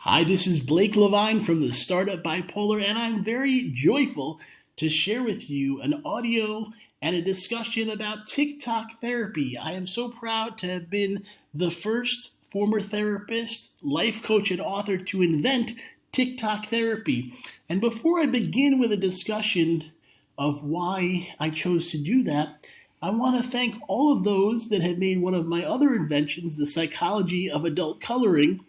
Hi, this is Blake LeVine from the startup Bipolar, and I'm very joyful to share with you an audio and a discussion about Tik Tok Therapy. I am so proud to have been the first former therapist, life coach, and author to invent Tik Tok Therapy. And before I begin with a discussion of why I chose to do that, I want to thank all of those that have made one of my other inventions, The Psychology of Adult Coloring,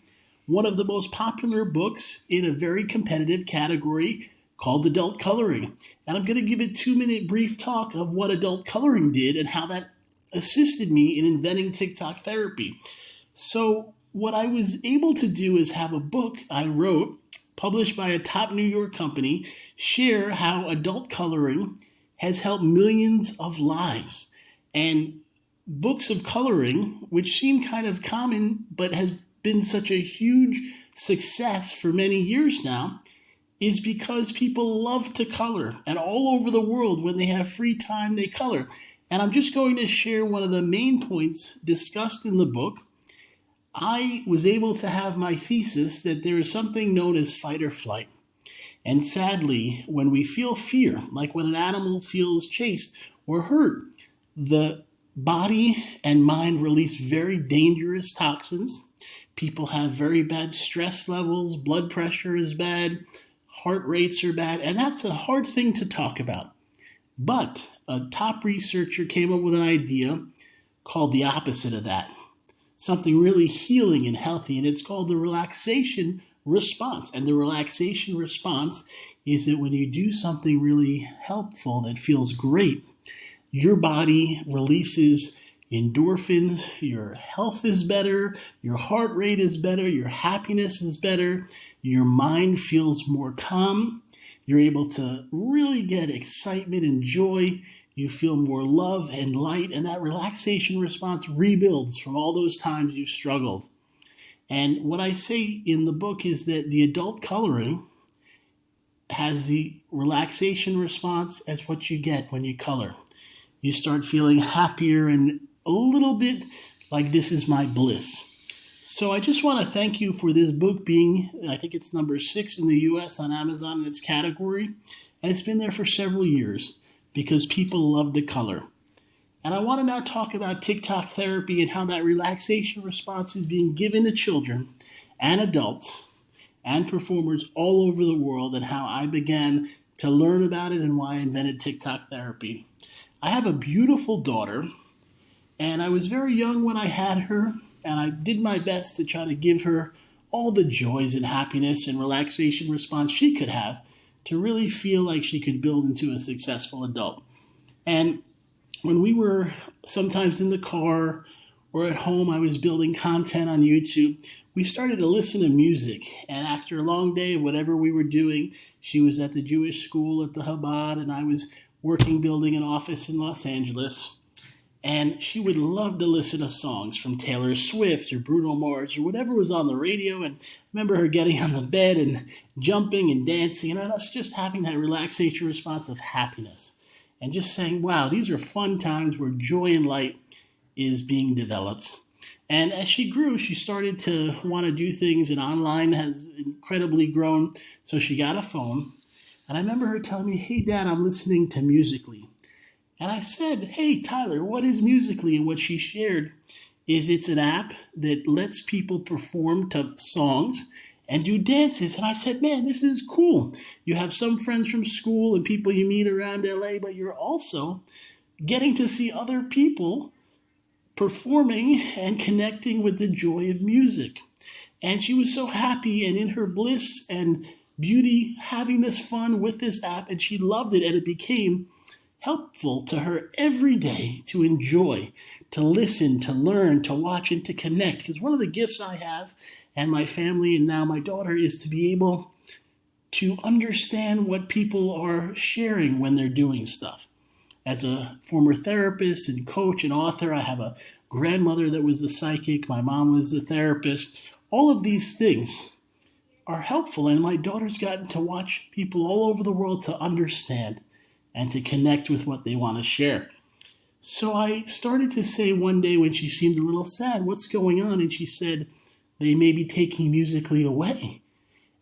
one of the most popular books in a very competitive category called adult coloring. And I'm going to give a 2-minute brief talk of what adult coloring did and how that assisted me in inventing Tik Tok Therapy. So what I was able to do is have a book I wrote, published by a top New York company, share how adult coloring has helped millions of lives. And books of coloring, which seem kind of common but has been such a huge success for many years now, is because people love to color, and all over the world when they have free time they color. And I'm just going to share one of the main points discussed in the book. I was able to have my thesis that there is something known as fight or flight. And sadly, when we feel fear, like when an animal feels chased or hurt, the body and mind release very dangerous toxins. People have very bad stress levels, blood pressure is bad, heart rates are bad, and that's a hard thing to talk about. But a top researcher came up with an idea called the opposite of that, something really healing and healthy, and it's called the relaxation response. And the relaxation response is that when you do something really helpful that feels great, your body releases endorphins, your health is better, your heart rate is better, your happiness is better, your mind feels more calm, you're able to really get excitement and joy, you feel more love and light, and that relaxation response rebuilds from all those times you've struggled. And what I say in the book is that the adult coloring has the relaxation response as what you get when you color. You start feeling happier and a little bit like this is my bliss. So I just want to thank you for this book being, I think it's number 6 in the US on Amazon in its category. And it's been there for several years because people love to color. And I want to now talk about Tik Tok Therapy and how that relaxation response is being given to children and adults and performers all over the world, and how I began to learn about it and why I invented Tik Tok Therapy. I have a beautiful daughter, and I was very young when I had her, and I did my best to try to give her all the joys and happiness and relaxation response she could have to really feel like she could build into a successful adult. And when we were sometimes in the car or at home, I was building content on YouTube, we started to listen to music. And after a long day of whatever we were doing, she was at the Jewish school at the Chabad, and I was working building an office in Los Angeles. And she would love to listen to songs from Taylor Swift or Bruno Mars or whatever was on the radio. And I remember her getting on the bed and jumping and dancing, and us just having that relaxation response of happiness. And just saying, wow, these are fun times where joy and light is being developed. And as she grew, she started to want to do things, and online has incredibly grown. So she got a phone. And I remember her telling me, hey, Dad, I'm listening to Musical.ly. And I said, hey, Tyler, what is Musical.ly? And what she shared is it's an app that lets people perform to songs and do dances. And I said, man, this is cool. You have some friends from school and people you meet around LA, but you're also getting to see other people performing and connecting with the joy of music. And she was so happy and in her bliss and beauty having this fun with this app, and she loved it, and it became helpful to her every day to enjoy, to listen, to learn, to watch, and to connect. Because one of the gifts I have, and my family and now my daughter, is to be able to understand what people are sharing when they're doing stuff. As a former therapist and coach and author, I have a grandmother that was a psychic. My mom was a therapist. All of these things are helpful, and my daughter's gotten to watch people all over the world to understand and to connect with what they want to share. So I started to say one day when she seemed a little sad, what's going on? And she said, they may be taking Musical.ly away.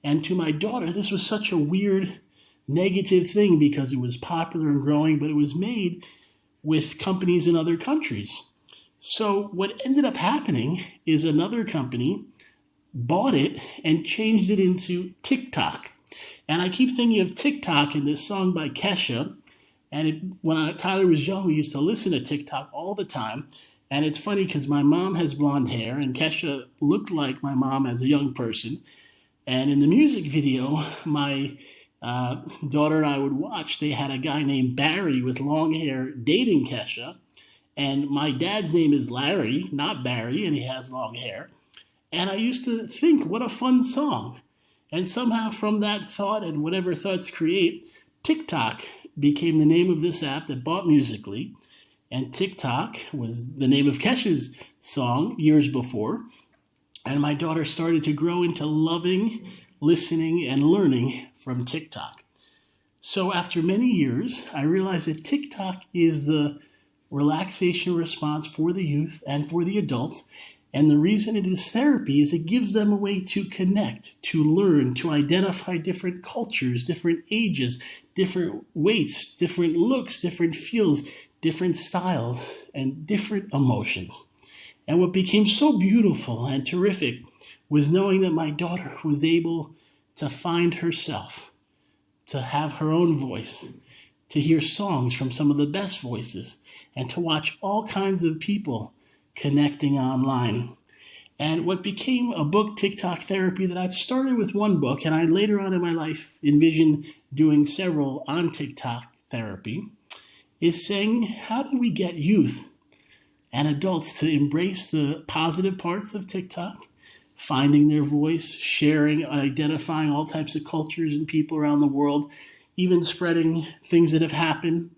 And to my daughter, this was such a weird, negative thing because it was popular and growing, but it was made with companies in other countries. So what ended up happening is another company bought it and changed it into TikTok. And I keep thinking of TikTok and this song by Kesha. And when Tyler was young, we used to listen to TikTok all the time. And it's funny because my mom has blonde hair, and Kesha looked like my mom as a young person. And in the music video, my daughter and I would watch, they had a guy named Barry with long hair dating Kesha. And my dad's name is Larry, not Barry, and he has long hair. And I used to think, what a fun song. And somehow from that thought and whatever thoughts create, TikTok became the name of this app that bought Musical.ly. And TikTok was the name of Kesha's song years before. And my daughter started to grow into loving, listening, and learning from TikTok. So after many years, I realized that TikTok is the relaxation response for the youth and for the adults. And the reason it is therapy is it gives them a way to connect, to learn, to identify different cultures, different ages, different weights, different looks, different feels, different styles, and different emotions. And what became so beautiful and terrific was knowing that my daughter was able to find herself, to have her own voice, to hear songs from some of the best voices, and to watch all kinds of people connecting online. And what became a book, TikTok Therapy, that I've started with one book, and I later on in my life envision doing several on TikTok therapy, is saying, how do we get youth and adults to embrace the positive parts of TikTok, finding their voice, sharing, identifying all types of cultures and people around the world, even spreading things that have happened.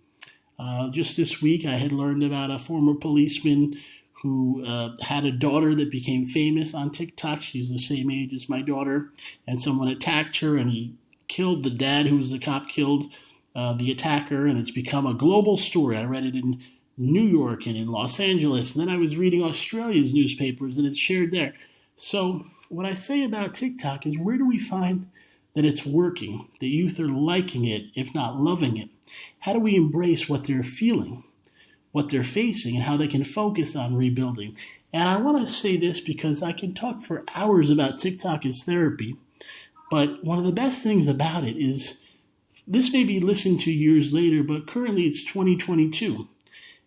Just this week, I had learned about a former policeman who had a daughter that became famous on TikTok. She's the same age as my daughter. And someone attacked her, and he killed the dad, who was the cop, killed the attacker. And it's become a global story. I read it in New York and in Los Angeles. And then I was reading Australia's newspapers, and it's shared there. So what I say about TikTok is, where do we find that it's working? The youth are liking it, if not loving it. How do we embrace what they're feeling, what they're facing, and how they can focus on rebuilding? And I want to say this because I can talk for hours about TikTok as therapy, but one of the best things about it is this may be listened to years later, but currently it's 2022.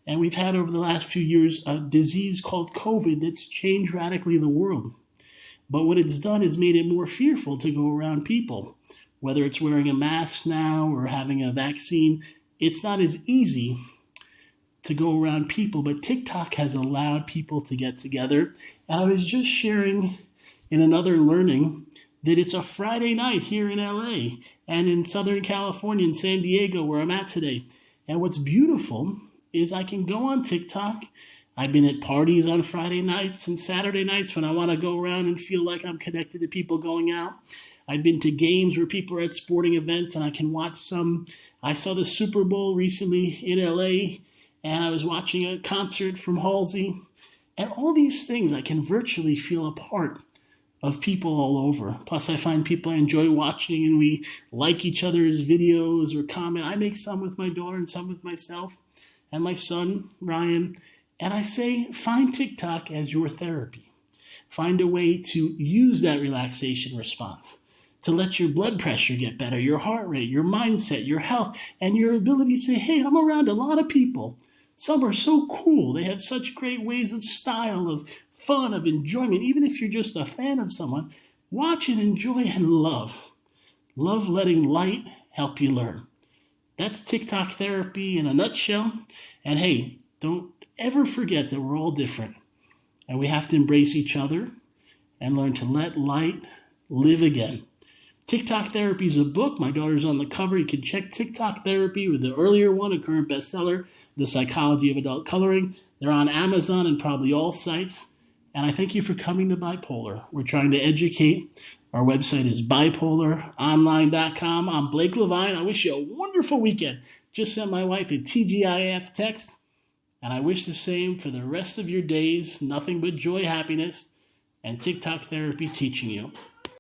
And we've had over the last few years a disease called COVID that's changed radically the world. But what it's done is made it more fearful to go around people. Whether it's wearing a mask now or having a vaccine, it's not as easy to go around people. But TikTok has allowed people to get together. And I was just sharing in another learning that it's a Friday night here in LA and in Southern California, in San Diego, where I'm at today. And what's beautiful is I can go on TikTok. I've been at parties on Friday nights and Saturday nights when I want to go around and feel like I'm connected to people going out. I've been to games where people are at sporting events and I can watch some. I saw the Super Bowl recently in LA, and I was watching a concert from Halsey. And all these things, I can virtually feel a part of people all over. Plus, I find people I enjoy watching, and we like each other's videos or comment. I make some with my daughter and some with myself and my son, Ryan. And I say, find TikTok as your therapy. Find a way to use that relaxation response to let your blood pressure get better, your heart rate, your mindset, your health, and your ability to say, hey, I'm around a lot of people. Some are so cool. They have such great ways of style, of fun, of enjoyment. Even if you're just a fan of someone, watch and enjoy and love. Love letting light help you learn. That's TikTok therapy in a nutshell. And hey, don't ever forget that we're all different. And we have to embrace each other and learn to let light live again. TikTok Therapy is a book. My daughter's on the cover. You can check TikTok Therapy with the earlier one, a current bestseller, The Psychology of Adult Coloring. They're on Amazon and probably all sites. And I thank you for coming to Bipolar. We're trying to educate. Our website is bipolaronline.com. I'm Blake LeVine. I wish you a wonderful weekend. Just sent my wife a TGIF text. And I wish the same for the rest of your days. Nothing but joy, happiness, and TikTok Therapy teaching you.